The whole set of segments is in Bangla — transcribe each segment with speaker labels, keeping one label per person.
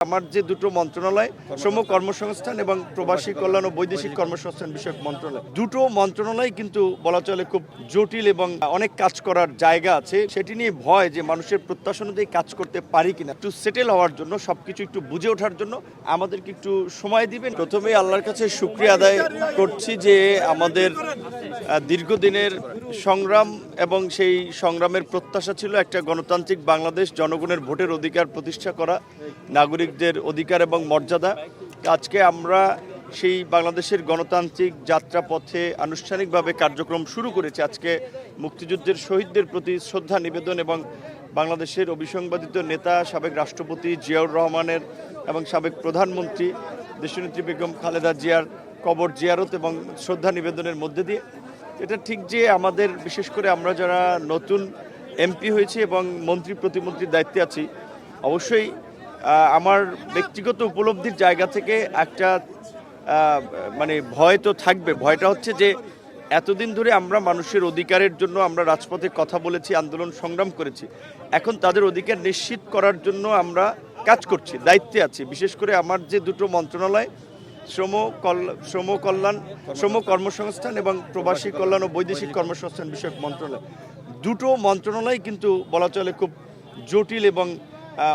Speaker 1: আমার যে দুটো মন্ত্রণালয় শ্রম কর্মসংস্থান এবং প্রবাসী কল্যাণ ও বৈদেশিক কর্মসংস্থান বিষয়ক মন্ত্রণালয়, দুটো মন্ত্রণালয় কিন্তু বলা চলে খুব জটিল এবং অনেক কাজ করার জায়গা আছে। সেটি নিয়ে ভয় যে মানুষের প্রত্যাশা অনুযায়ী কাজ করতে পারি কিনা, একটু সেটেল হওয়ার জন্য, সবকিছু একটু বুঝে ওঠার জন্য আমাদেরকে একটু সময় দিবেন। প্রথমেই আল্লাহর কাছে শুকরিয়া আদায় করছি যে আমাদের দীর্ঘদিনের সংগ্রাম এবং সেই সংগ্রামের প্রত্যাশা ছিল একটা গণতান্ত্রিক বাংলাদেশ, জনগণের ভোটের অধিকার প্রতিষ্ঠা করা, নাগরিকদের অধিকার এবং মর্যাদা। আজকে আমরা সেই বাংলাদেশের গণতান্ত্রিক যাত্রাপথে আনুষ্ঠানিকভাবে কার্যক্রম শুরু করেছি। আজকে মুক্তিযুদ্ধের শহীদদের প্রতি শ্রদ্ধা নিবেদন এবং বাংলাদেশের অবিসংবাদিত নেতা সাবেক রাষ্ট্রপতি জিয়াউর রহমানের এবং সাবেক প্রধানমন্ত্রী দেশনেত্রী বেগম খালেদা জিয়ার কবর জিয়ারত এবং শ্রদ্ধা নিবেদনের মধ্যে দিয়ে, এটা ঠিক যে আমাদের বিশেষ করে আমরা যারা নতুন এমপি হয়েছি এবং মন্ত্রী প্রতিমন্ত্রীর দায়িত্বে আছি, অবশ্যই আমার ব্যক্তিগত উপলব্ধির জায়গা থেকে একটা মানে ভয় তো থাকবে। ভয়টা হচ্ছে যে এতদিন ধরে আমরা মানুষের অধিকারের জন্য আমরা রাজপথে কথা বলেছি, আন্দোলন সংগ্রাম করেছি, এখন তাদের অধিকার নিশ্চিত করার জন্য আমরা কাজ করছি, দায়িত্বে আছি। বিশেষ করে আমার যে দুটো মন্ত্রণালয় শ্রম কর্মসংস্থান এবং প্রবাসী কল্যাণ ও বৈদেশিক কর্মসংস্থান বিষয়ক মন্ত্রণালয়, দুটো মন্ত্রণালয় কিন্তু বলা চলে খুব জটিল এবং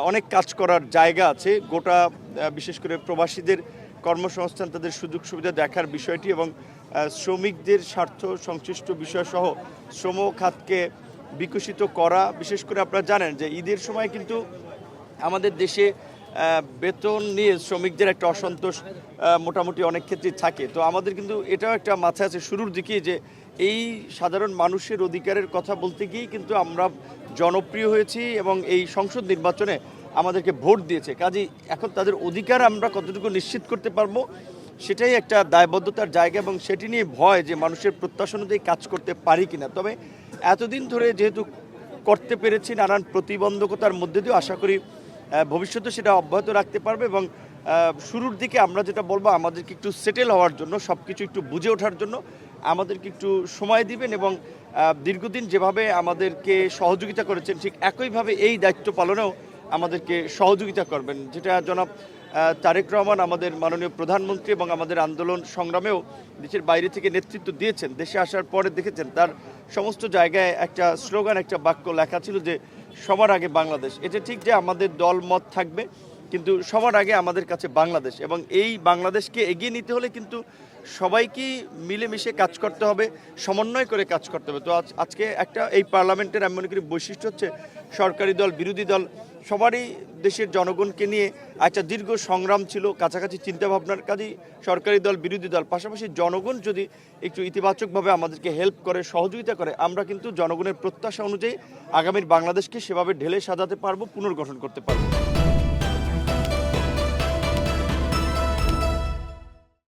Speaker 1: অনেক কাজ করার জায়গা আছে। গোটা বিশেষ করে প্রবাসীদের কর্মসংস্থান, তাদের সুযোগ সুবিধা দেখার বিষয়টি এবং শ্রমিকদের স্বার্থ সংশ্লিষ্ট বিষয়সহ শ্রম খাতকে বিকশিত করা। বিশেষ করে আপনারা জানেন যে ঈদের সময় কিন্তু আমাদের দেশে বেতন নিয়ে শ্রমিকদের একটা অসন্তোষ মোটামুটি অনেক ক্ষেত্রেই থাকে। তো আমাদের কিন্তু এটাও একটা মাথায় আছে শুরুর দিকেই যে এই সাধারণ মানুষের অধিকারের কথা বলতে গিয়েই কিন্তু আমরা জনপ্রিয় হয়েছি এবং এই সংসদ নির্বাচনে আমাদেরকে ভোট দিয়েছে। কাজেই এখন তাদের অধিকার আমরা কতটুকু নিশ্চিত করতে পারবো, সেটাই একটা দায়বদ্ধতার জায়গা এবং সেটি নিয়ে ভয় যে মানুষের প্রত্যাশা অনুযায়ী কাজ করতে পারি কিনা। তবে এতদিন ধরে যেহেতু করতে পেরেছি, নানান প্রতিবন্ধকতার মধ্যে দিয়েও আশা করি ভবিষ্যতে সেটা অব্যাহত রাখতে পারবে এবং শুরুর দিকে আমরা যেটা বলবো, আমাদেরকে একটু সেটেল হওয়ার জন্য, সব কিছু একটু বুঝে ওঠার জন্য আমাদেরকে একটু সময় দিবেন এবং দীর্ঘদিন যেভাবে আমাদেরকে সহযোগিতা করেছেন ঠিক একইভাবে এই দায়িত্ব পালনেও আমাদেরকে সহযোগিতা করবেন। যেটা জনাব তারেক রহমান আমাদের মাননীয় প্রধানমন্ত্রী এবং আমাদের আন্দোলন সংগ্রামেও দেশের বাইরে থেকে নেতৃত্ব দিয়েছেন। দেশে আসার পরে দেখেছেন তার সমস্ত জায়গায় একটা স্লোগান, একটা বাক্য লেখা ছিল যে সবার আগে বাংলাদেশ। এটা ঠিক যে আমাদের দল মত থাকবে, কিন্তু সবার আগে আমাদের কাছে বাংলাদেশ এবং এই বাংলাদেশকে এগিয়ে নিতে হলে কিন্তু সবাইকেই মিলেমিশে কাজ করতে হবে, সমন্বয় করে কাজ করতে হবে। তো আজকে একটা এই পার্লামেন্টের আমি মনে করি বৈশিষ্ট্য হচ্ছে সরকারি দল বিরোধী দল সবারই দেশের জনগণকে নিয়ে একটা দীর্ঘ সংগ্রাম ছিল, কাছাকাছি চিন্তাভাবনার। কাজেই সরকারি দল বিরোধী দল পাশাপাশি জনগণ যদি একটু ইতিবাচকভাবে আমাদেরকে হেল্প করে, সহযোগিতা করে, আমরা কিন্তু জনগণের প্রত্যাশা অনুযায়ী আগামীর বাংলাদেশকে সেভাবে ঢেলে সাজাতে পারবো, পুনর্গঠন করতে পারবো।